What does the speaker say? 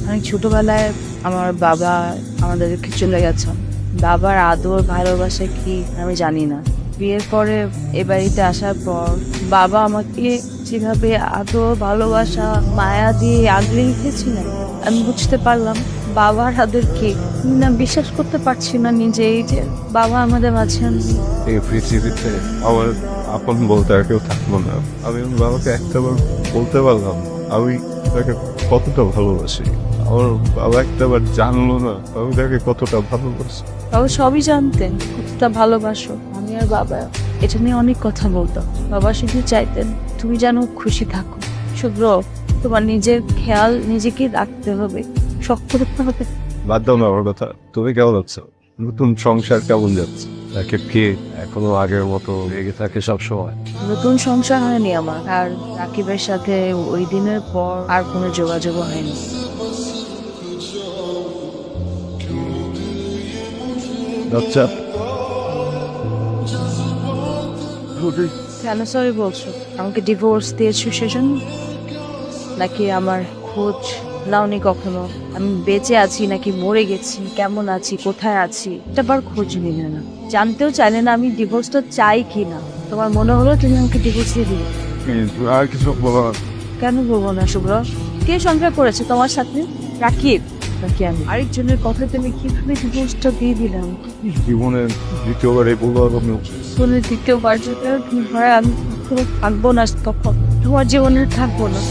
অনেক ছোটবেলায় আমার বাবা আমাদেরকে চলে গেছেন। বাবার আদর ভালোবাসা কি আমি জানি না। বিয়ের পরে এ বাড়িতে আসার পর বাবা আমাকে যেভাবে আদর ভালোবাসা মায়া দিয়ে আগলে রেখেছিলেন, আমি বুঝতে পারলাম বাবার আদর কি। আমি না বিশ্বাস করতে পারছি না নিজেই যে বাবা আমাদের মাঝে নেই। এই পৃথিবীতে আমার আপন বলতে আর কেউ থাকবো না। আমি আমার বাবাকে একটাবার বলতে পারলাম আমি তাকে কতটা ভালোবাসি। আমার বাবা একটাবার জানলো না আমি তাকে কতটা ভালোবাসি। বাবা সবই জানতেন কতটা ভালোবাসো। আমি আর বাবা এটা নিয়ে অনেক কথা বলতাম। বাবা শুধু চাইতেন তুমি যেন খুশি থাকো। শুভ্র, তোমার নিজের খেয়াল নিজেকে রাখতে হবে, শক্ত করতে হবে। বাদ দাও না আমার কথা। তুমি কেমন আছো? নতুন সংসার কেমন যাচ্ছে? তাকে কে এখনো আগের মতো রেগে থাকে সবসময়? নতুন সংসার হয়নি আমার, আর রাকিবের সাথে ওই দিনের পর আর কোনো যোগাযোগ হয়নি। আচ্ছা কেন সরি বলছো? আমাকে ডিভোর্স দিয়েছো সেজন্য? নাকি আমার খোঁজ নাওনি কখনো? আমি বেঁচে আছি নাকি মরে গেছি, কেমন আছি, কোথায় আছি, এটা বার খোঁজ নিলে না। জানতেও চাইলে না আমি ডিভোর্সটা চাই কি না। তোমার মনে হলো তুমি আমাকে ডিভোর্স দিয়ে দিবে। আর কিছু বলা? কেন বলবো না শুভ্র? কে সংসার করেছে তোমার সাথে? রাকিব নাকি আমি? আরেকজনের কথা তুমি কিভাবে ডিভোর্সটা দিয়ে দিলাম? জীবনের দ্বিতীয়বার এই বলবো আমি শোনে দ্বিতীয়বার যদি তুমি হয় আমি কখনো থাকবো না, তখন তোমার জীবনে থাকবো না।